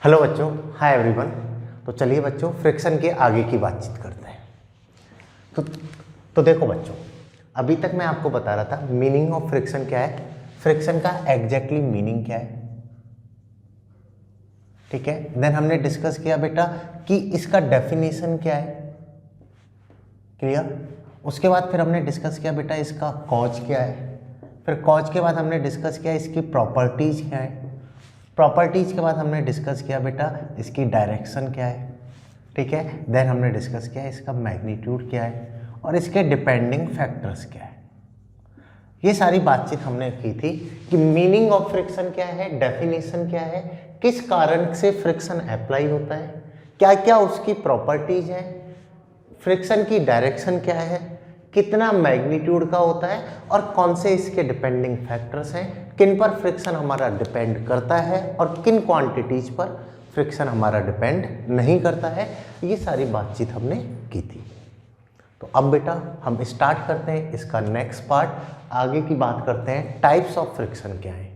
Hello बच्चों, hi everyone. तो चलिए बच्चों फ्रिक्शन के आगे की बातचीत करते हैं। तो देखो बच्चों, अभी तक मैं आपको बता रहा था मीनिंग ऑफ फ्रिक्शन क्या है, फ्रिक्शन का एग्जैक्टली मीनिंग क्या है। ठीक है, देन हमने डिस्कस किया बेटा कि इसका डेफिनेशन क्या है। क्लियर। उसके बाद फिर हमने डिस्कस किया बेटा इसका कॉज क्या है। फिर कॉज के बाद हमने डिस्कस किया इसकी प्रॉपर्टीज क्या है। प्रॉपर्टीज के बाद हमने डिस्कस किया बेटा इसकी डायरेक्शन क्या है। ठीक है, देन हमने डिस्कस किया इसका मैग्नीट्यूड क्या है और इसके डिपेंडिंग फैक्टर्स क्या है। ये सारी बातचीत हमने की थी कि मीनिंग ऑफ फ्रिक्शन क्या है, डेफिनेशन क्या है, किस कारण से फ्रिक्शन अप्लाई होता है, क्या क्या उसकी प्रॉपर्टीज हैं, फ्रिक्शन की डायरेक्शन क्या है, कितना मैग्नीट्यूड का होता है और कौन से इसके डिपेंडिंग फैक्टर्स हैं, किन पर फ्रिक्शन हमारा डिपेंड करता है और किन क्वांटिटीज पर फ्रिक्शन हमारा डिपेंड नहीं करता है। ये सारी बातचीत हमने की थी। तो अब बेटा हम स्टार्ट करते हैं इसका नेक्स्ट पार्ट, आगे की बात करते हैं टाइप्स ऑफ फ्रिक्शन क्या है।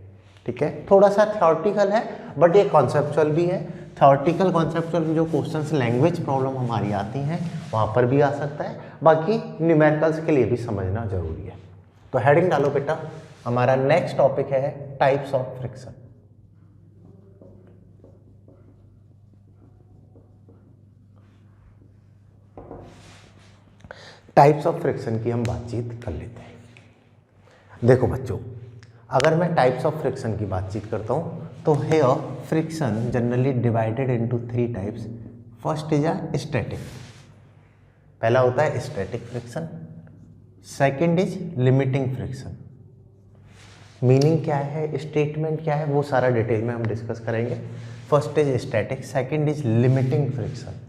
ठीक है, थोड़ा सा थ्योरेटिकल है बट ये कॉन्सेप्चुअल भी है। थ्योरेटिकल कॉन्सेप्चुअल में जो क्वेश्चंस लैंग्वेज प्रॉब्लम हमारी आती हैं वहाँ पर भी आ सकता है, बाकी न्यूमेरिकल्स के लिए भी समझना जरूरी है। तो हेडिंग डालो बेटा, हमारा नेक्स्ट टॉपिक है types of friction. Types of friction की हम बातचीत कर लेते हैं। देखो बच्चों, अगर मैं टाइप्स ऑफ फ्रिक्शन की बातचीत करता हूँ तो here friction generally divided into 3 types. First is a static, पहला होता है static friction. Second is limiting friction. Meaning क्या है, स्टेटमेंट क्या है, वो सारा डिटेल में हम डिस्कस करेंगे। First is static, second is limiting friction.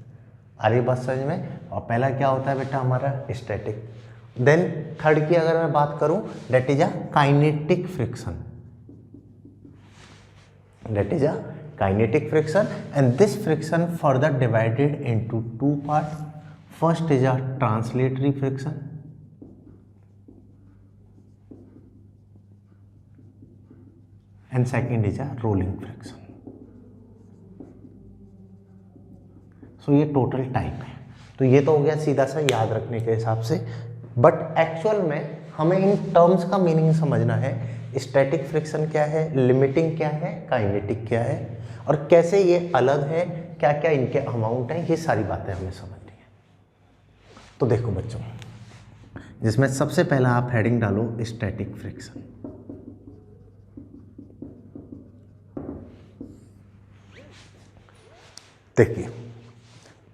आ रही बात समझ में। और पहला क्या होता है बेटा हमारा स्टैटिक। देन थर्ड की अगर मैं बात करूं that is a kinetic friction. That is a kinetic friction and this friction further divided into 2 part. First is a translatory friction and second is a rolling friction. So ये total type है। तो ये तो हो गया सीधा सा याद रखने के हिसाब से, बट एक्चुअल में हमें इन टर्म्स का मीनिंग समझना है। स्टैटिक फ्रिक्शन क्या है, लिमिटिंग क्या है, काइनेटिक क्या है और कैसे ये अलग है, क्या क्या इनके अमाउंट हैं, ये सारी बातें हमें समझनी है। तो देखो बच्चों, जिसमें सबसे पहला आप हेडिंग डालो स्टैटिक फ्रिक्शन। देखिए,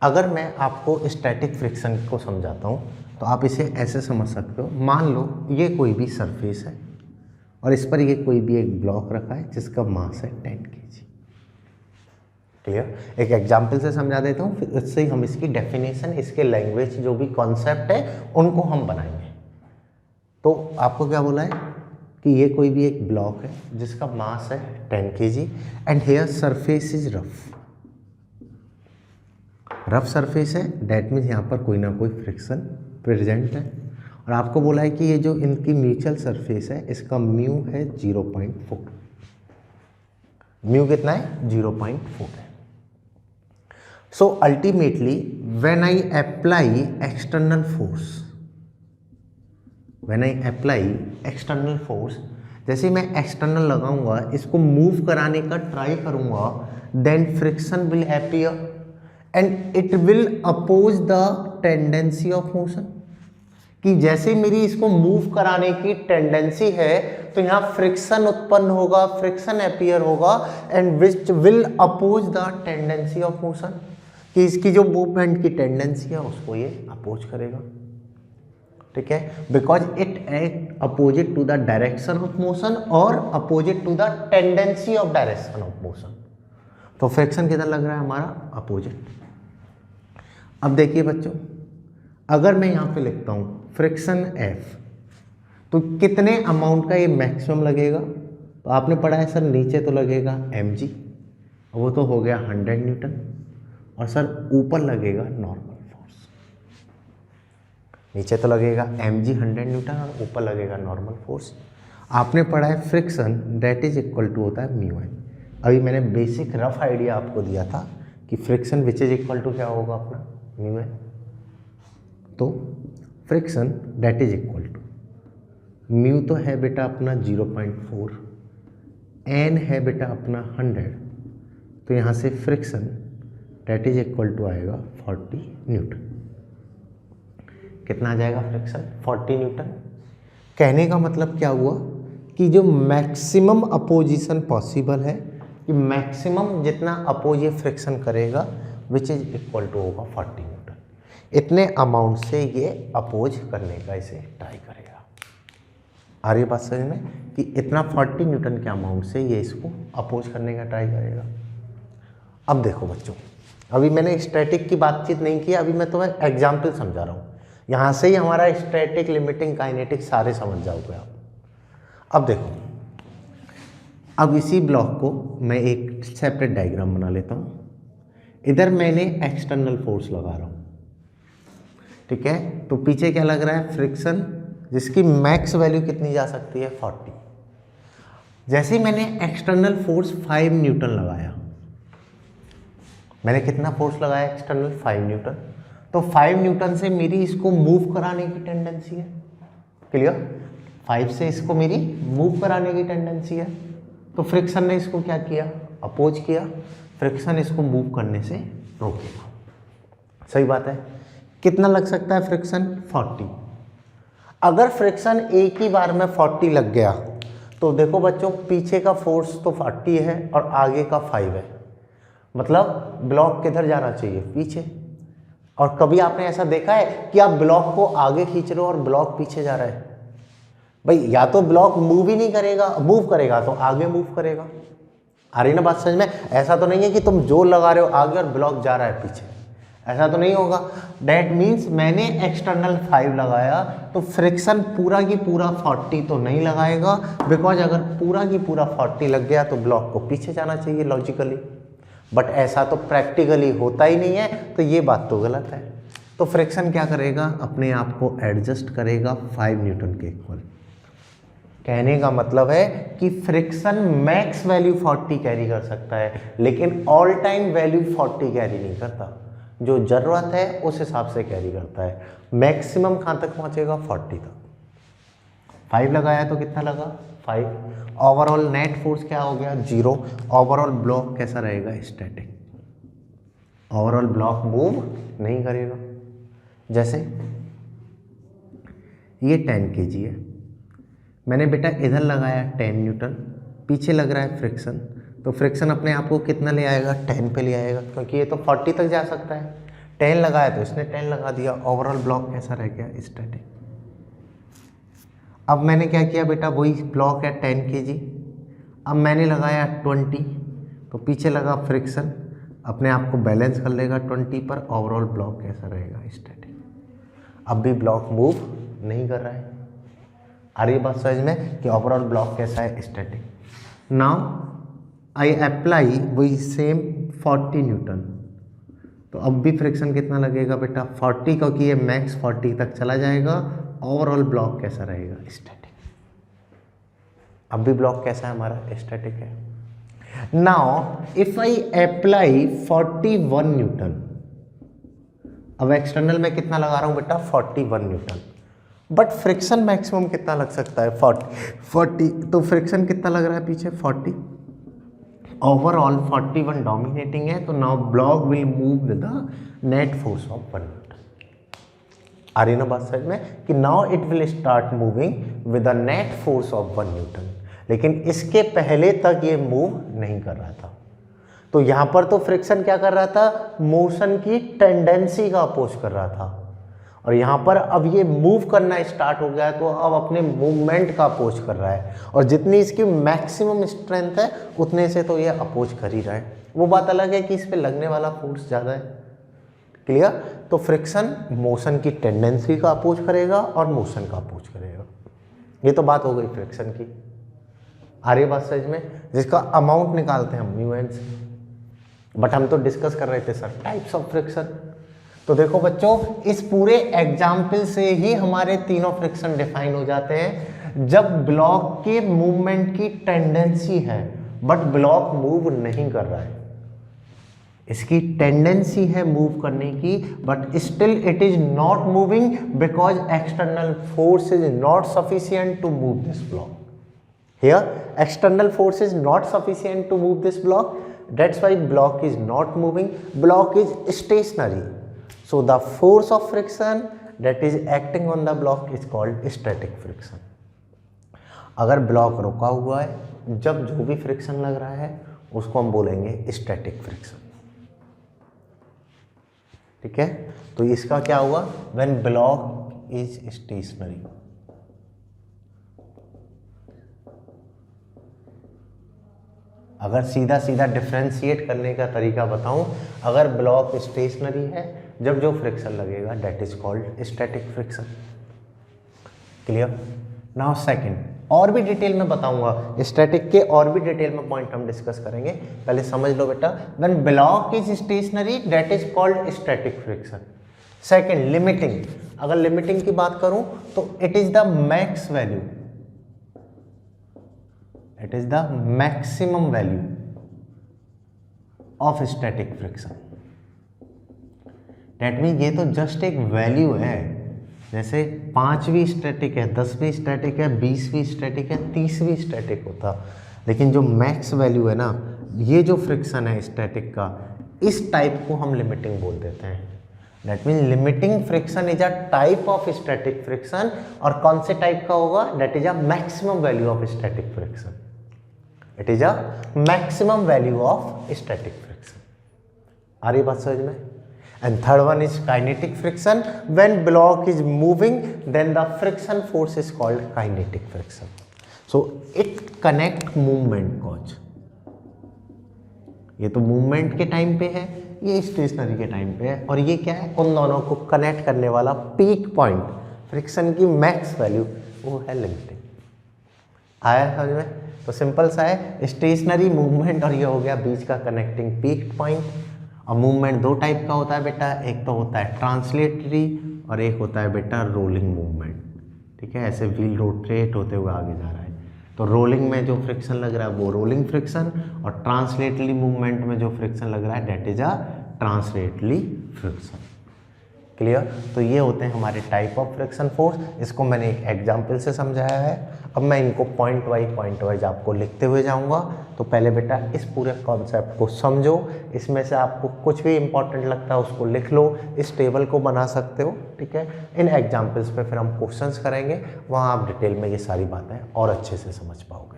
अगर मैं आपको स्टैटिक फ्रिक्शन को समझाता हूँ तो आप इसे ऐसे समझ सकते हो। मान लो ये कोई भी सरफेस है और इस पर ये कोई भी एक ब्लॉक रखा है जिसका मास है 10 kg। क्लियर। एक एग्जाम्पल से समझा देता हूँ, फिर इससे हम इसकी डेफिनेशन, इसके लैंग्वेज जो भी कॉन्सेप्ट है उनको हम बनाएंगे। तो आपको क्या बोला है कि ये कोई भी एक ब्लॉक है जिसका मास है 10 kg and here surface is rough surface है। डैट मीन्स यहाँ पर कोई ना कोई फ्रिक्शन प्रेजेंट है। और आपको बोला है कि ये जो इनकी म्यूचुअल सरफेस है इसका म्यू है 0.4। म्यू कितना है, 0.4 है। So ultimately when I apply external force, जैसे मैं एक्सटर्नल लगाऊंगा, इसको मूव कराने का ट्राई करूंगा, then friction will appear and it will oppose the tendency of motion. कि जैसे मेरी इसको मूव कराने की टेंडेंसी है तो यहाँ फ्रिक्शन उत्पन्न होगा, फ्रिक्शन अपीयर होगा and which will oppose the tendency of motion. कि इसकी जो मूवमेंट की टेंडेंसी है उसको ये अपोज करेगा। ठीक है, because it act opposite to the direction of motion और opposite to the tendency of direction of motion. तो फ्रिक्शन किधर लग रहा है हमारा, अपोजिट। अब देखिए बच्चों, अगर मैं यहाँ पे लिखता हूँ फ्रिक्शन F, तो कितने अमाउंट का ये मैक्सिमम लगेगा। तो आपने पढ़ा है सर नीचे तो लगेगा mg, वो तो हो गया 100 न्यूटन, और सर ऊपर लगेगा नॉर्मल फोर्स। नीचे तो लगेगा mg 100 न्यूटन और ऊपर लगेगा नॉर्मल फोर्स। आपने पढ़ा है friction that is equal to होता है म्यू एन। अभी मैंने बेसिक रफ आइडिया आपको दिया था कि friction which is equal to क्या होगा अपना म्यू एन। तो friction that is equal to mu तो है बेटा अपना 0.4, एन है बेटा अपना 100, तो यहाँ से friction that is equal to आएगा 40 न्यूटन। कितना आ जाएगा फ्रिक्शन? 40 न्यूटन। कहने का मतलब क्या हुआ कि जो मैक्सिमम अपोजिशन पॉसिबल है, कि मैक्सिमम जितना अपोज ये फ्रिक्शन करेगा विच इज इक्वल टू होगा 40 न्यूटन। इतने अमाउंट से ये अपोज करने का इसे ट्राई करेगा। आ रही बात समझ में कि इतना 40 न्यूटन के अमाउंट से ये इसको अपोज करने का ट्राई करेगा। अब देखो बच्चों, अभी मैंने स्टैटिक की बातचीत नहीं की, अभी मैं तुम्हें एग्जाम्पल समझा रहा हूँ। यहाँ से ही हमारा स्टैटिक, लिमिटिंग, काइनेटिक सारे समझ जाओगे आप। अब देखो, अब इसी ब्लॉक को मैं एक सेपरेट डायग्राम बना लेता हूँ। इधर मैंने एक्सटर्नल फोर्स लगा रहा हूँ, ठीक है। तो पीछे क्या लग रहा है? फ्रिक्शन, जिसकी मैक्स वैल्यू कितनी जा सकती है? 40। जैसे ही मैंने एक्सटर्नल फोर्स 5 न्यूटन लगाया, मैंने कितना फोर्स लगाया एक्सटर्नल? 5 न्यूटन। तो 5 न्यूटन से मेरी इसको मूव कराने की टेंडेंसी है। क्लियर? 5 से इसको मेरी मूव कराने की टेंडेंसी है। तो फ्रिक्शन ने इसको क्या किया? अपोज किया। फ्रिक्शन इसको मूव करने से रोकेगा। सही बात है। कितना लग सकता है फ्रिक्शन? 40। अगर फ्रिक्शन एक ही बार में 40 लग गया तो देखो बच्चों, पीछे का फोर्स तो 40 है और आगे का 5 है, मतलब ब्लॉक किधर जाना चाहिए? पीछे। और कभी आपने ऐसा देखा है कि आप ब्लॉक को आगे खींच रहे हो और ब्लॉक पीछे जा रहा है? भाई या तो ब्लॉक मूव ही नहीं करेगा, मूव करेगा तो आगे मूव करेगा। आ रही ना बात समझ में? ऐसा तो नहीं है कि तुम जोर लगा रहे हो आगे और ब्लॉक जा रहा है पीछे, ऐसा तो नहीं होगा। डैट मीन्स मैंने एक्सटर्नल 5 लगाया तो फ्रिक्शन पूरा की पूरा 40 तो नहीं लगाएगा, बिकॉज अगर पूरा की पूरा 40 लग गया तो ब्लॉक को पीछे जाना चाहिए लॉजिकली, बट ऐसा तो प्रैक्टिकली होता ही नहीं है, तो ये बात तो गलत है। तो फ्रिक्शन क्या करेगा? अपने आप को एडजस्ट करेगा 5 न्यूटन के इक्वल। कहने का मतलब है कि फ्रिक्शन मैक्स वैल्यू 40 कैरी कर सकता है, लेकिन ऑल टाइम वैल्यू 40 कैरी नहीं करता। जो जरूरत है उस हिसाब से कैरी करता है। मैक्सिमम कहाँ तक पहुंचेगा? 40 तक। 5 लगाया तो कितना लगा? 5। ओवरऑल नेट फोर्स क्या हो गया? 0। ओवरऑल ब्लॉक कैसा रहेगा? स्टैटिक। ओवरऑल ब्लॉक मूव नहीं करेगा। जैसे ये 10 kg है, मैंने बेटा इधर लगाया 10 न्यूटन, पीछे लग रहा है फ्रिक्शन, तो फ्रिक्शन अपने आप को कितना ले आएगा? 10 पे ले आएगा, क्योंकि ये तो 40 तक जा सकता है। 10 लगाया तो इसने 10 लगा दिया। ओवरऑल ब्लॉक कैसा रह गया? स्टैटिक। अब मैंने क्या किया बेटा? वही ब्लॉक है 10 kg, अब मैंने लगाया 20, तो पीछे लगा फ्रिक्शन, अपने आप को बैलेंस कर लेगा 20 पर। ओवरऑल ब्लॉक कैसा रहेगा? स्टैटिक। अब भी ब्लॉक मूव नहीं कर रहा है। आ रही बात समझ में कि ओवरऑल ब्लॉक कैसा है? स्टैटिक। नाउ आई अप्लाई वही सेम 40 न्यूटन, तो अब भी फ्रिक्शन कितना लगेगा बेटा? 40, क्योंकि ये मैक्स 40 तक चला जाएगा। ओवरऑल ब्लॉक कैसा रहेगा? स्टैटिक। अब भी ब्लॉक कैसा है हमारा? स्टैटिक है। Now if I apply 41 Newton, अब एक्सटर्नल में कितना लगा रहा हूं बेटा? 41 न्यूटन, बट फ्रिक्शन मैक्सिमम कितना लग सकता है? 40। तो फ्रिक्शन कितना लग रहा है पीछे? 40। ओवरऑल 41 डोमिनेटिंग है, तो now block will move with the net force of 1 newton. आ रही ना बात समझ में कि now it will start moving with the net force of 1 newton, लेकिन इसके पहले तक ये मूव नहीं कर रहा था। तो यहां पर तो फ्रिक्शन क्या कर रहा था? मोशन की टेंडेंसी का अपोज कर रहा था, और यहाँ पर अब ये मूव करना स्टार्ट हो गया है, तो अब अपने मूवमेंट का अपोज कर रहा है, और जितनी इसकी मैक्सिमम स्ट्रेंथ है उतने से तो ये अपोज कर ही रहा है। वो बात अलग है कि इस पे लगने वाला फोर्स ज़्यादा है। क्लियर? तो फ्रिक्शन मोशन की टेंडेंसी का अपोज करेगा और मोशन का अपोज करेगा। ये तो बात हो गई फ्रिक्शन की। आ रही बात समझ में? जिसका अमाउंट निकालते हैं हम म्यू एन से, बट हम तो डिस्कस कर रहे थे सर टाइप्स ऑफ फ्रिक्शन। तो देखो बच्चों, इस पूरे एग्जाम्पल से ही हमारे तीनों फ्रिक्शन डिफाइन हो जाते हैं। जब ब्लॉक के मूवमेंट की टेंडेंसी है बट ब्लॉक मूव नहीं कर रहा है, इसकी टेंडेंसी है मूव करने की, but still it is not moving because external force is not sufficient to move this block. Here external force is not sufficient to move this block, that's why block is not moving, block is stationary. So the force of friction that is acting on the block is called static friction. अगर block रुका हुआ है, जब जो भी friction लग रहा है उसको हम बोलेंगे स्टैटिक फ्रिक्शन. ठीक है, तो इसका क्या हुआ, व्हेन ब्लॉक इज स्टेशनरी. अगर सीधा सीधा डिफ्रेंशिएट करने का तरीका बताऊं, अगर ब्लॉक स्टेशनरी है, जब जो फ्रिक्शन लगेगा that is called static friction. Clear. Now second, और भी डिटेल में बताऊंगा स्टैटिक के, और भी डिटेल में पॉइंट हम डिस्कस करेंगे. पहले समझ लो बेटा, when block is stationary that is called static friction. Second, limiting. अगर लिमिटिंग की बात करूं तो it is the max value, it is the maximum value of static friction. That means ये तो जस्ट एक वैल्यू है, जैसे 5वीं स्टैटिक है, 10वीं स्टैटिक है, 20वीं स्टैटिक है, 30वीं स्टैटिक होता, लेकिन जो मैक्स वैल्यू है ना, ये जो फ्रिक्शन है स्टैटिक का, इस टाइप को हम लिमिटिंग बोल देते हैं. That mean limiting friction is a type of static friction. और कौन से टाइप का होगा, that is a maximum value of static friction. It is a maximum value of static friction. आ रही बात समझ में. And third one is kinetic friction. When block is moving then the friction force is called kinetic friction. So it connect movement cause. ये तो movement के time पे है, ये स्टेशनरी के टाइम पे है, और ये क्या है, उन दोनों को कनेक्ट करने वाला पीक पॉइंट, फ्रिक्शन की मैक्स वैल्यू, वो है लिमिटिंग. आया समझ में. तो सिंपल सा है, स्टेशनरी मूवमेंट और ये हो गया बीच का कनेक्टिंग पीक पॉइंट. और मूवमेंट दो टाइप का होता है बेटा, एक तो होता है ट्रांसलेटरी और एक होता है बेटा रोलिंग मूवमेंट. ठीक है, ऐसे व्हील रोटेट होते हुए आगे जा रहा है, तो रोलिंग में जो फ्रिक्शन लग रहा है वो रोलिंग फ्रिक्शन, और ट्रांसलेटरी मूवमेंट में जो फ्रिक्शन लग रहा है that is a translatory friction. Clear. तो ये होते हैं हमारे टाइप ऑफ फ्रिक्शन फोर्स. इसको मैंने एक एग्जाम्पल से समझाया है. अब मैं इनको पॉइंट वाइज आपको लिखते हुए जाऊंगा. तो पहले बेटा इस पूरे कॉन्सेप्ट को समझो, इसमें से आपको कुछ भी इंपॉर्टेंट लगता है उसको लिख लो, इस टेबल को बना सकते हो. ठीक है, इन एग्जाम्पल्स पे फिर हम क्वेश्चंस करेंगे, वहाँ आप डिटेल में ये सारी बातें और अच्छे से समझ पाओगे.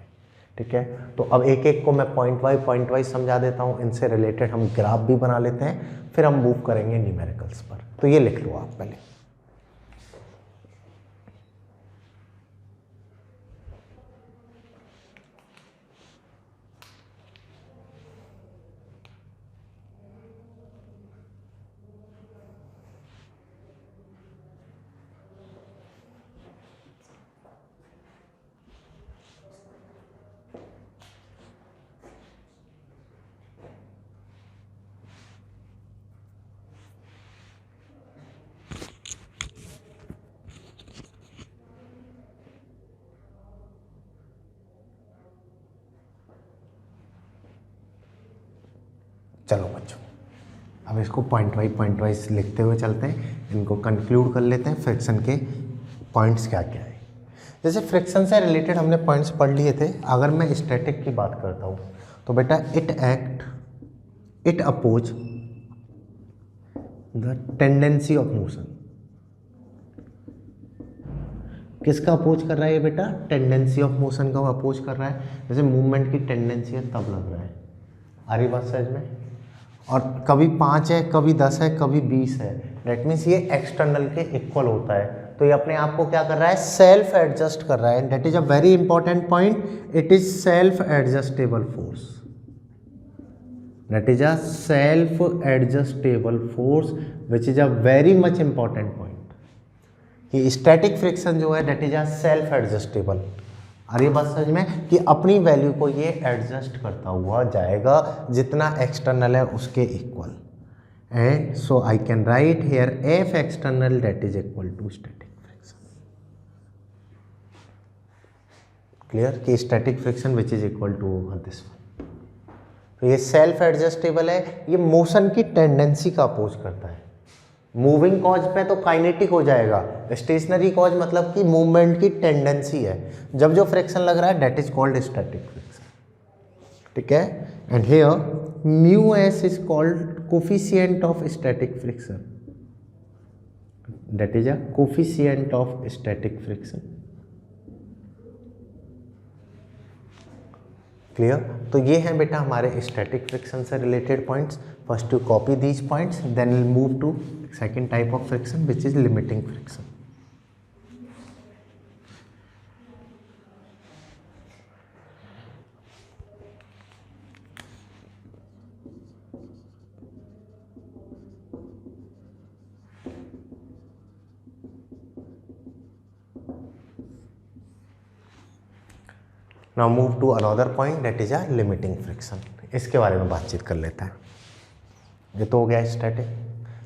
ठीक है, तो अब एक एक को मैं पॉइंट वाइज समझा देता हूँ. इनसे रिलेटेड हम ग्राफ भी बना लेते हैं, फिर हम मूव करेंगे न्यूमेरिकल्स पर. तो ये लिख लो आप पहले. चलो बच्चों, अब इसको पॉइंट वाइज लिखते हुए चलते हैं, इनको कंक्लूड कर लेते हैं. फ्रिक्शन के पॉइंट्स क्या क्या है. जैसे फ्रिक्शन से रिलेटेड हमने पॉइंट्स पढ़ लिए थे. अगर मैं स्टैटिक की बात करता हूँ तो बेटा it oppose the tendency of motion. किसका अपोज कर रहा है ये बेटा, टेंडेंसी ऑफ मोशन का वो अपोज कर रहा है. जैसे मूवमेंट की टेंडेंसी है तब लग रहा है. आ रही बात समझ में. और कभी 5 है, कभी 10 है, कभी 20 है. डेट मीन्स ये एक्सटर्नल के इक्वल होता है. तो ये अपने आप को क्या कर रहा है, सेल्फ एडजस्ट कर रहा है. That is a very important point. It is self adjustable force. That is a self adjustable force which is a very much important point. कि स्टैटिक फ्रिक्शन जो है that is a self adjustable. अरे बात समझ में, कि अपनी value को ये एडजस्ट करता हुआ जाएगा जितना एक्सटर्नल है उसके equal. And so I can write here F external that is equal to static friction. Clear, कि static friction which is equal to this one. तो ये सेल्फ एडजस्टेबल है, ये मोशन की टेंडेंसी का अपोज करता है। मूविंग कॉज पे तो काइनेटिक हो जाएगा, स्टेशनरी कॉज मतलब कि मूवमेंट की टेंडेंसी है। जब जो फ्रिक्शन लग रहा है that is called static friction, ठीक है। And here mu S is called coefficient of static friction, that is a coefficient of static friction. Clear. तो ये हैं बेटा हमारे स्टैटिक फ्रिक्शन से related points. First to copy these points, then will move to second type of friction which is limiting friction. Now move to another point that is a limiting friction. इसके बारे में बातचीत कर लेते हैं। ये तो हो गया स्टैटिक।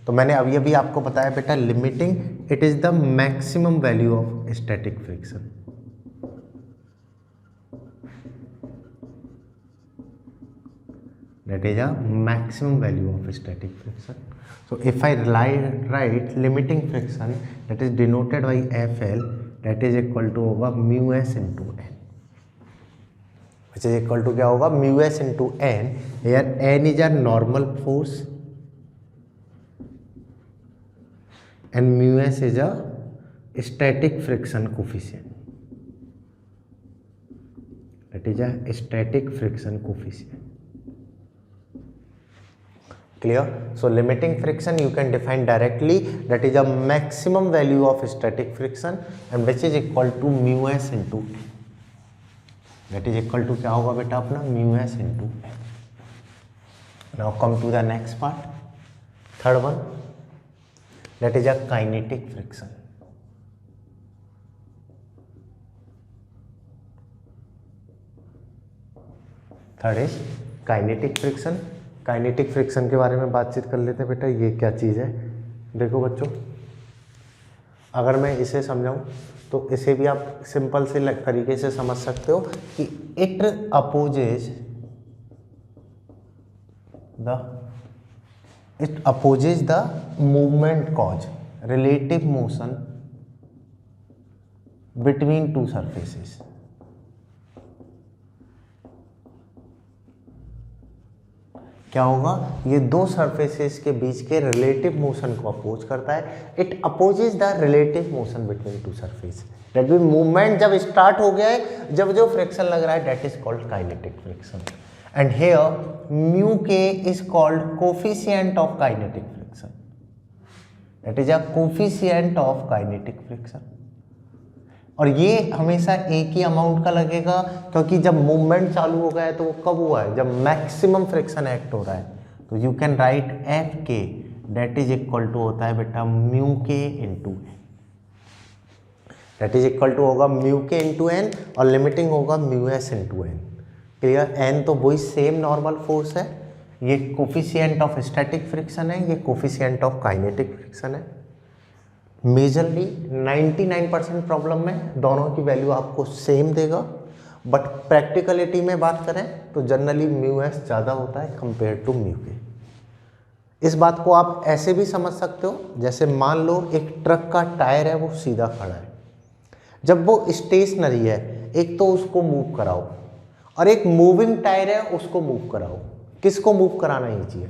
तो मैंने अभी अभी आपको बताया बेटा limiting it is the maximum value of static friction. That is a maximum value of static friction. So if I write limiting friction, that is denoted by FL, that is equal to होगा mu s into n, which is equal to क्या होगा mu s into n. Here n is a normal force and mu s is a static friction coefficient. That is a static friction coefficient. Clear? So limiting friction you can define directly, that is a maximum value of static friction and which is equal to mu s into n. That is equal to क्या होगा बेटा अपना mu s into n. Now come to the next part, third one, that is a kinetic friction. Third is kinetic friction. Kinetic friction के बारे में बातचीत कर लेते हैं बेटा। ये क्या चीज़ है देखो बच्चों, अगर मैं इसे समझाऊं तो इसे भी आप सिंपल से तरीके से समझ सकते हो कि it opposes the movement cause relative motion between to surfaces. क्या होगा, ये दो सरफेसेस के बीच के रिलेटिव मोशन को अपोज करता है। It opposes the relative motion between two surface. That mean movement जब स्टार्ट हो गया है, जब जो फ्रिक्शन लग रहा है that is called kinetic friction. And here mu K is called coefficient of kinetic friction. That is a coefficient of kinetic friction. और ये हमेशा एक ही अमाउंट का लगेगा, क्योंकि जब मूवमेंट चालू हो गया है तो वो कब हुआ है, जब मैक्सिमम फ्रिक्शन एक्ट हो रहा है। तो you can write F K that is equal to होता है बेटा mu K into N. That is equal to होगा म्यू के इंटू एन और लिमिटिंग होगा mu S into N. Clear. N तो वही सेम नॉर्मल फोर्स है, ये कोफिशिएंट ऑफ स्टैटिक फ्रिक्शन है, ये कोफिशिएंट ऑफ काइनेटिक फ्रिक्शन है। मेजरली 99% प्रॉब्लम में दोनों की वैल्यू आपको सेम देगा, बट प्रैक्टिकलिटी में बात करें तो जनरली म्यू एस ज़्यादा होता है कंपेयर टू म्यू के। इस बात को आप ऐसे भी समझ सकते हो, जैसे मान लो एक ट्रक का टायर है वो सीधा खड़ा है, जब वो स्टेशनरी है एक तो उसको मूव कराओ और एक मूविंग टायर है उसको मूव कराओ। किसको मूव कराना ही चाहिए?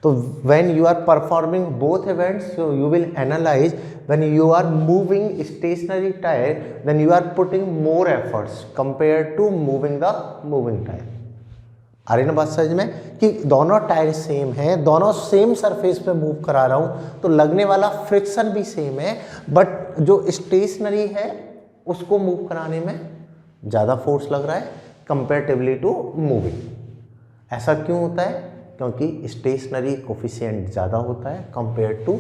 तो when you are performing both events, so you will analyze when you are moving stationary tire, then you are putting more efforts compared to moving the moving tire. आ रही ना बात समझ में कि दोनों टायर सेम हैं, दोनों सेम सरफेस पे मूव करा रहा हूँ तो लगने वाला फ्रिक्शन भी सेम है, बट जो स्टेशनरी है उसको मूव कराने में ज़्यादा फोर्स लग रहा है कंपेरेटिवली टू मूविंग। ऐसा क्यों होता है? क्योंकि स्टेशनरी कोफिशिएंट ज़्यादा होता है कंपेयर टू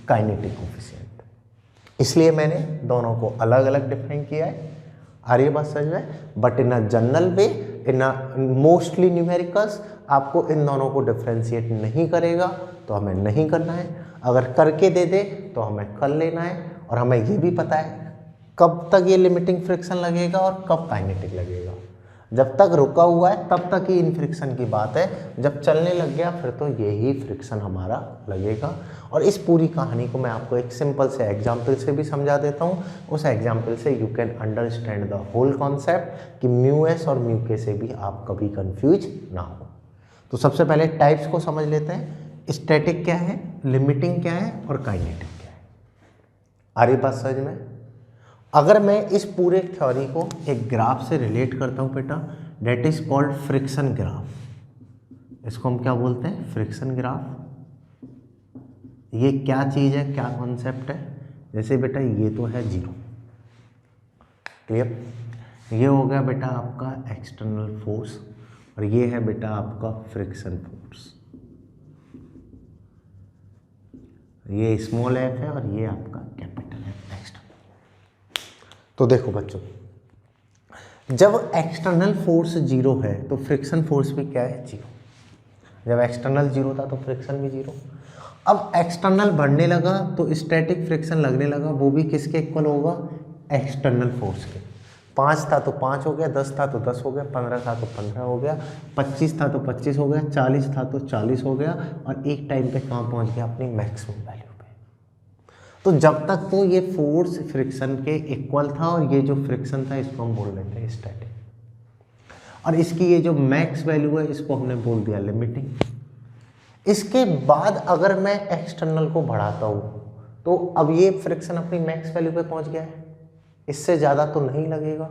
काइनेटिक कोफिशिएंट। इसलिए मैंने दोनों को अलग अलग डिफाइन किया है। आ रही है बात समझ में? But in a general way, in a mostly numericals आपको इन दोनों को डिफ्रेंशिएट नहीं करेगा तो हमें नहीं करना है। अगर करके दे दे तो हमें कर लेना है। और हमें ये भी पता है कब तक ये लिमिटिंग फ्रिक्शन लगेगा और कब काइनेटिक लगेगा। जब तक रुका हुआ है तब तक ही इन फ्रिक्शन की बात है, जब चलने लग गया फिर तो यही फ्रिक्शन हमारा लगेगा। और इस पूरी कहानी को मैं आपको एक सिंपल से एग्जाम्पल से भी समझा देता हूँ। उस एग्जाम्पल से you can understand the whole concept कि म्यू एस और म्यू के से भी आप कभी कंफ्यूज ना हो। तो सबसे पहले टाइप्स को समझ लेते हैं। स्टैटिक क्या है, लिमिटिंग क्या है और काइनेटिक क्या है। आ रही बात समझ में? अगर मैं इस पूरे थ्योरी को एक ग्राफ से रिलेट करता हूँ बेटा, that is called friction graph. इसको हम क्या बोलते हैं? Friction graph. ये क्या चीज़ है, क्या कॉन्सेप्ट है? जैसे बेटा ये तो है जीरो, क्लियर। ये हो गया बेटा आपका एक्सटर्नल फोर्स और ये है बेटा आपका फ्रिक्शन फोर्स। ये स्मॉल एफ है और ये आपका कैपिटल एफ एक्सटर्नल। तो देखो बच्चों, जब एक्सटर्नल फोर्स जीरो है तो फ्रिक्शन फोर्स भी क्या है? जीरो। जब एक्सटर्नल जीरो था तो फ्रिक्शन भी जीरो। अब एक्सटर्नल बढ़ने लगा तो स्टैटिक फ्रिक्शन लगने लगा, वो भी किसके इक्वल होगा? एक्सटर्नल फोर्स के। 5 था तो 5 हो गया, 10 था तो 10 हो गया, 15 था तो 15 हो गया, 25 था तो 25 हो गया, 40 था तो 40 हो गया और एक टाइम पे कहाँ पहुँच गया? अपनी मैक्सिमम वैल्यू पे। तो जब तक तो ये फोर्स फ्रिक्शन के इक्वल था और ये जो फ्रिक्शन था इसको हम बोल रहे थे स्टैटिक, और इसकी ये जो मैक्स वैल्यू है इसको हमने बोल दिया लिमिटिंग। इसके बाद अगर मैं एक्सटर्नल को बढ़ाता हूँ तो अब ये फ्रिक्शन अपनी मैक्स वैल्यू पे पहुंच गया है, इससे ज़्यादा तो नहीं लगेगा।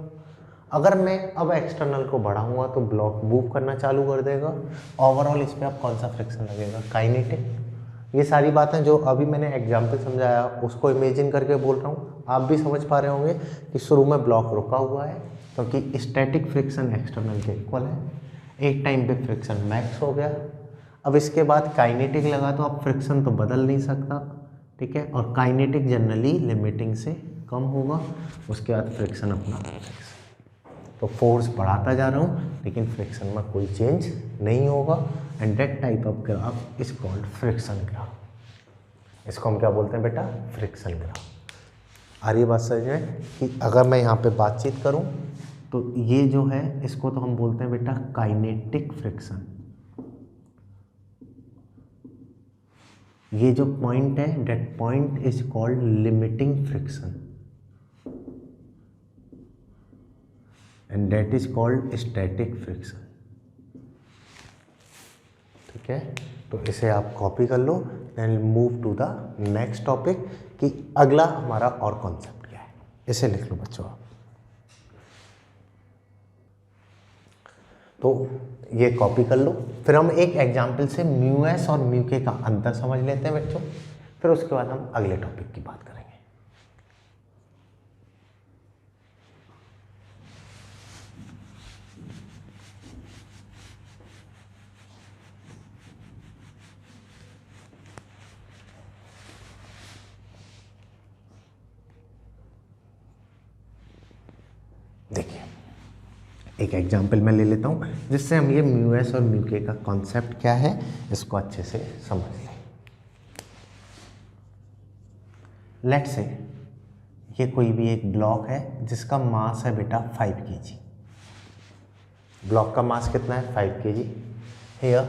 अगर मैं अब एक्सटर्नल को बढ़ाऊंगा तो ब्लॉक मूव करना चालू कर देगा। ओवरऑल इस पर अब कौन सा फ्रिक्शन लगेगा? काइनेटिक। ये सारी बातें जो अभी मैंने एग्जाम्पल समझाया उसको इमेजिन करके बोल रहा हूँ। आप भी समझ पा रहे होंगे कि शुरू में ब्लॉक रुका हुआ है क्योंकि स्टैटिक फ्रिक्शन एक्सटर्नल के इक्वल है, एक टाइम पे फ्रिक्शन मैक्स हो गया। अब इसके बाद काइनेटिक लगा तो अब फ्रिक्शन तो बदल नहीं सकता, ठीक है, और काइनेटिक जनरली लिमिटिंग से कम होगा। उसके बाद फ्रिक्शन अपना तो फोर्स बढ़ाता जा रहा हूँ लेकिन फ्रिक्शन में कोई चेंज नहीं होगा। And that type of graph is called friction graph. इसको हम क्या बोलते हैं बेटा? Friction graph. आ रही बात समझ में कि अगर मैं यहाँ पे बातचीत करूँ तो ये जो है इसको तो हम बोलते हैं बेटा काइनेटिक फ्रिक्शन। ये जो पॉइंट है that point is called limiting friction and that is called static friction. ठीक है, तो इसे आप कॉपी कर लो and move to the next topic कि अगला हमारा और कॉन्सेप्ट क्या है। इसे लिख लो बच्चों आप। तो ये कॉपी कर लो। फिर हम एक एग्जाम्पल से म्यू एस और म्यू के का अंतर समझ लेते हैं बच्चों, फिर उसके बाद हम अगले टॉपिक की बात करेंगे। देखिए एक एग्जाम्पल मैं ले लेता हूँ जिससे हम ये म्यू एस और म्यू के का कॉन्सेप्ट क्या है इसको अच्छे से समझ लें। लेट्स से ये कोई भी एक ब्लॉक है जिसका मास है बेटा 5 kg। ब्लॉक का मास कितना है? 5 kg। Here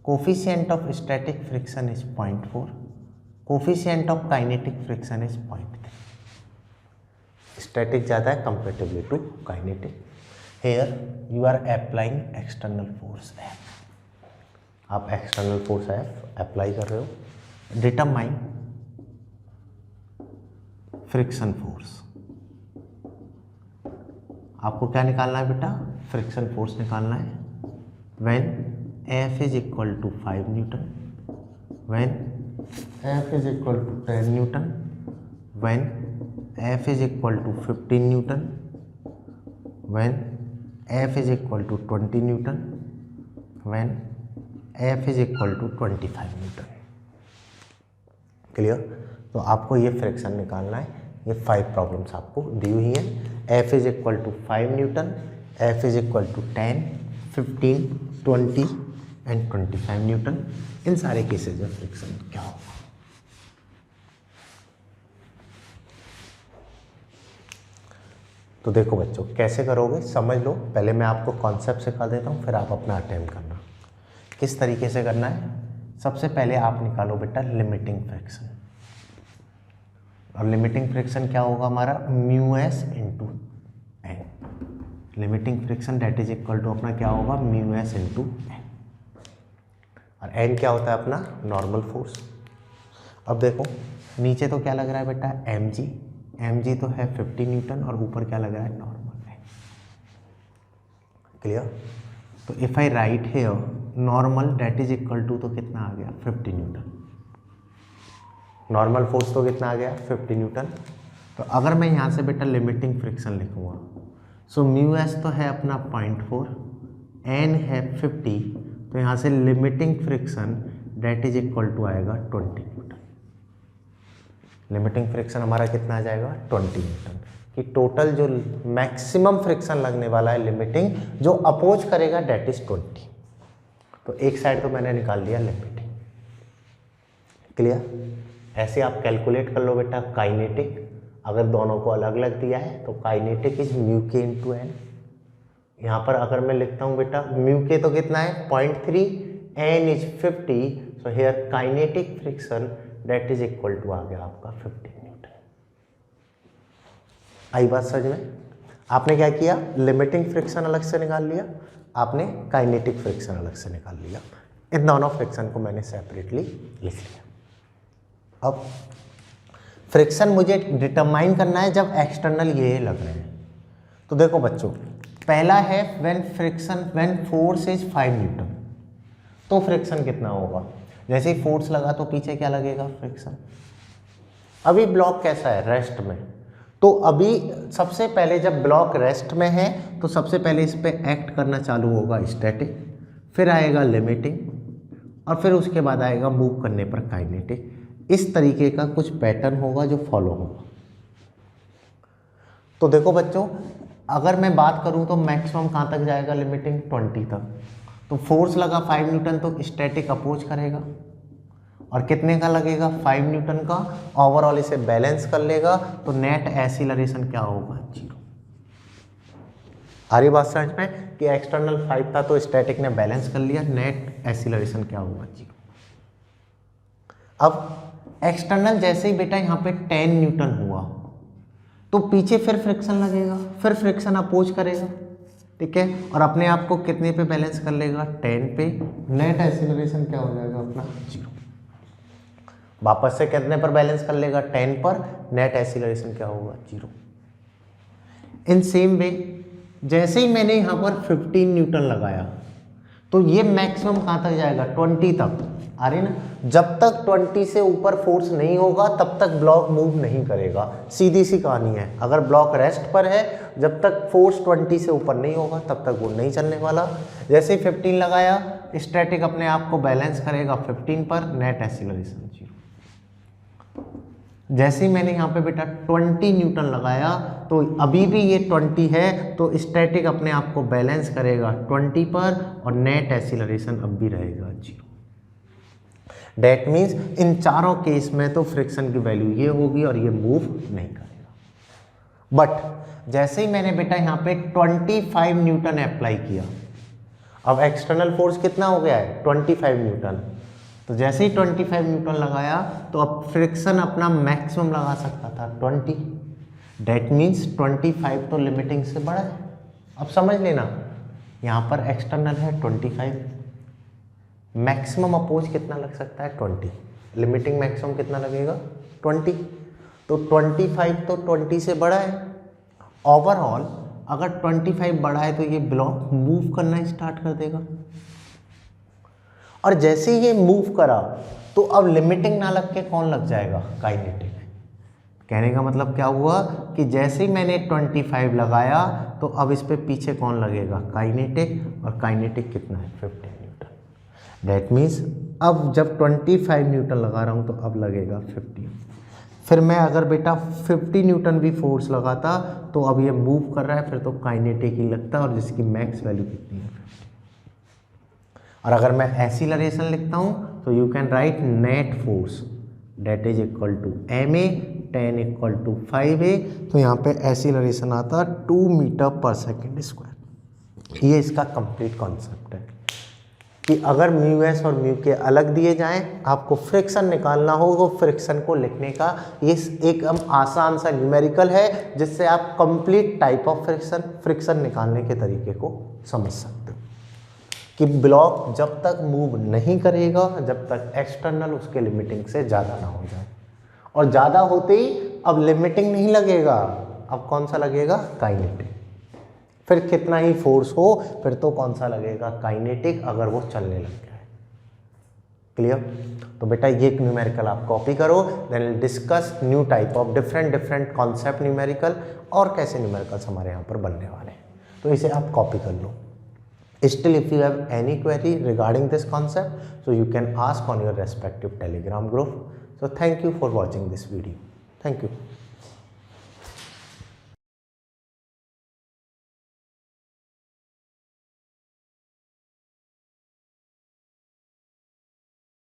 coefficient of static friction is 0.4, coefficient of kinetic friction is 0.3। Static ज़्यादा है comparatively to kinetic. Here you are applying external force F, आप एक्सटर्नल फोर्स एफ अप्लाई कर रहे हो। डिटरमाइन फ्रिक्शन फोर्स, आपको क्या निकालना है बेटा? फ्रिक्शन फोर्स निकालना है। When F is equal to 5 newton, when F is equal to 10 newton, when F is equal to 15 newton, when F is equal to 20 newton, when F is equal to 25 newton. Clear? तो आपको ये friction निकालना है। ये 5 problems आपको दी हुई हैं। F is equal to 5 newton, F is equal to 10, 15, 20 and 25 newton. इन सारे केसेज में फ्रिक्शन क्या होगा? तो तो देखो बच्चों कैसे करोगे समझ लो, पहले मैं आपको कॉन्सेप्ट सिखा देता हूँ, फिर आप अपना अटेम्प्ट करना। किस तरीके से करना है, सबसे पहले आप निकालो बेटा लिमिटिंग फ्रैक्शन, और लिमिटिंग फ्रैक्शन क्या होगा हमारा mu S into N. Limiting fraction that is equal to अपना क्या होगा म्यू एस इंटू एन, और एन क्या होता है अपना नॉर्मल फोर्स। अब देखो नीचे तो क्या लग रहा है बेटा एम जी तो है 50 न्यूटन, और ऊपर क्या लग रहा है नॉर्मल है। क्लियर। तो if I write here normal that is equal to तो कितना आ गया 50 न्यूटन, नॉर्मल फोर्स तो कितना आ गया 50 न्यूटन। तो अगर मैं यहाँ से बेटा लिमिटिंग फ्रिक्शन लिखूँगा, सो म्यू एस तो है अपना 0.4, एन है 50, तो यहाँ से limiting friction that is equal to आएगा 20 न्यूटन। लिमिटिंग फ्रिक्शन हमारा कितना आ जाएगा 20 न्यूटन, कि टोटल जो मैक्सिमम फ्रिक्शन लगने वाला है लिमिटिंग जो अपोज करेगा डेट इज 20। तो एक साइड तो मैंने निकाल लिया लिमिटिंग। क्लियर। ऐसे आप कैलकुलेट कर लो बेटा काइनेटिक, अगर दोनों को अलग अलग दिया है तो kinetic is mu K into N. यहाँ पर अगर मैं लिखता हूँ बेटा म्यू के तो कितना है 0.3, N is 50, so here kinetic friction that is equal to आ गया आपका 50 न्यूटन। आई बात समझ में। आपने क्या किया लिमिटिंग फ्रिक्शन अलग से निकाल लिया, आपने काइनेटिक फ्रिक्शन अलग से निकाल लिया, इन दोनों फ्रिक्शन को मैंने सेपरेटली लिख लिया। अब फ्रिक्शन मुझे डिटरमाइन करना है जब एक्सटर्नल ये लग रहे हैं। तो देखो बच्चों पहला है व्हेन फोर्स इज 5 न्यूटन, तो फ्रिक्शन कितना होगा। जैसे ही फोर्स लगा तो पीछे क्या लगेगा फ्रिक्शन। अभी ब्लॉक कैसा है रेस्ट में, तो अभी सबसे पहले जब ब्लॉक रेस्ट में है तो सबसे पहले इस पे एक्ट करना चालू होगा स्टैटिक, फिर आएगा लिमिटिंग, और फिर उसके बाद आएगा मूव करने पर काइनेटिक। इस तरीके का कुछ पैटर्न होगा जो फॉलो होगा। तो देखो बच्चों अगर मैं बात करूं तो मैक्सिमम कहाँ तक जाएगा लिमिटिंग 20 तक। तो फोर्स लगा 5 न्यूटन तो स्टैटिक अपोज करेगा, और कितने का लगेगा 5 न्यूटन का, ओवरऑल इसे बैलेंस कर लेगा, तो नेट एक्सीलरेशन क्या होगा 0। आ रही बात समझ में कि एक्सटर्नल 5 था तो स्टैटिक ने बैलेंस कर लिया, नेट एक्सीलरेशन क्या होगा 0। अब एक्सटर्नल जैसे ही बेटा यहाँ पे 10 न्यूटन हुआ तो पीछे फिर फ्रिक्शन लगेगा, फिर फ्रिक्शन अपोज करेगा, ठीक है, और अपने आप को कितने पे बैलेंस कर लेगा 10 पे, नेट एक्सीलरेशन क्या हो जाएगा अपना 0। वापस से कितने पर बैलेंस कर लेगा 10 पर, नेट एक्सीलरेशन क्या होगा 0। इन सेम वे जैसे ही मैंने यहाँ पर 15 न्यूटन लगाया तो ये मैक्सिमम कहाँ तक जाएगा 20 तक। आ रही ना, जब तक 20 से ऊपर फोर्स नहीं होगा तब तक ब्लॉक मूव नहीं करेगा, सीधी सी कहानी है। अगर ब्लॉक रेस्ट पर है जब तक फोर्स 20 से ऊपर नहीं होगा तब तक वो नहीं चलने वाला। जैसे ही 15 लगाया स्टैटिक अपने आप को बैलेंस करेगा 15 पर, नेट एक्सीलरेशन 0। जैसे ही मैंने यहाँ पे बेटा 20 न्यूटन लगाया तो अभी भी ये 20 है तो स्टैटिक अपने आप को बैलेंस करेगा 20 पर, और नेट एक्सीलरेशन अब भी रहेगा 0। डेट मीन्स इन चारों केस में तो फ्रिक्शन की वैल्यू ये होगी और ये मूव नहीं करेगा। बट जैसे ही मैंने बेटा यहाँ पे 25 न्यूटन अप्लाई किया, अब एक्सटर्नल फोर्स कितना हो गया है 25 न्यूटन, तो जैसे ही 25 न्यूटन लगाया तो अब फ्रिक्शन अपना मैक्सिमम लगा सकता था 20। डेट मीन्स 25 तो लिमिटिंग से बड़ा है। अब समझ लेना यहाँ पर एक्सटर्नल है 25, मैक्सिमम अपोज कितना लग सकता है 20, लिमिटिंग मैक्सिमम कितना लगेगा 20। तो 25 तो 20 से बड़ा है। ओवरऑल अगर 25 बड़ा है तो ये ब्लॉक मूव करना स्टार्ट कर देगा, और जैसे ही ये मूव करा तो अब लिमिटिंग ना लग के कौन लग जाएगा काइनेटिक। कहने का मतलब क्या हुआ कि जैसे ही मैंने 25 लगाया तो अब इस पे पीछे कौन लगेगा काइनेटिक, और काइनेटिक कितना है 15 न्यूटन। डेट मीन्स अब जब 25 न्यूटन लगा रहा हूँ तो अब लगेगा 50। फिर मैं अगर बेटा 50 न्यूटन भी फोर्स लगाता तो अब ये मूव कर रहा है, फिर तो काइनेटिक ही लगता, और जिसकी मैक्स वैल्यू कितनी है 50। और अगर मैं एक्सीलरेशन लिखता हूँ तो you can write net force that is equal to ma, 10 equal to 5a, तो यहाँ पे एक्सीलरेशन आता 2 मीटर पर सेकेंड स्क्वायर। ये इसका कंप्लीट कॉन्सेप्ट है कि अगर म्यू एस और म्यू के अलग दिए जाएं, आपको फ्रिक्शन निकालना हो तो फ्रिक्शन को लिखने का ये एक आसान सा न्यूमेरिकल है जिससे आप कंप्लीट टाइप ऑफ फ्रिक्शन निकालने के तरीके को समझ सकते हो कि ब्लॉक जब तक मूव नहीं करेगा जब तक एक्सटर्नल उसके लिमिटिंग से ज़्यादा ना हो जाए, और ज़्यादा होते ही अब लिमिटिंग नहीं लगेगा, अब कौन सा लगेगा, काइनेटिक। फिर कितना ही फोर्स हो फिर तो कौन सा लगेगा, काइनेटिक, अगर वो चलने लग गया है। क्लियर? तो बेटा ये न्यूमेरिकल आप कॉपी करो, then discuss new type of different concept numerical, और कैसे न्यूमेरिकल्स हमारे यहाँ पर बनने वाले हैं, तो इसे आप कॉपी कर लो। Still, if you have any query regarding this concept, so you can ask on your respective Telegram group. So thank you for watching this video. Thank you.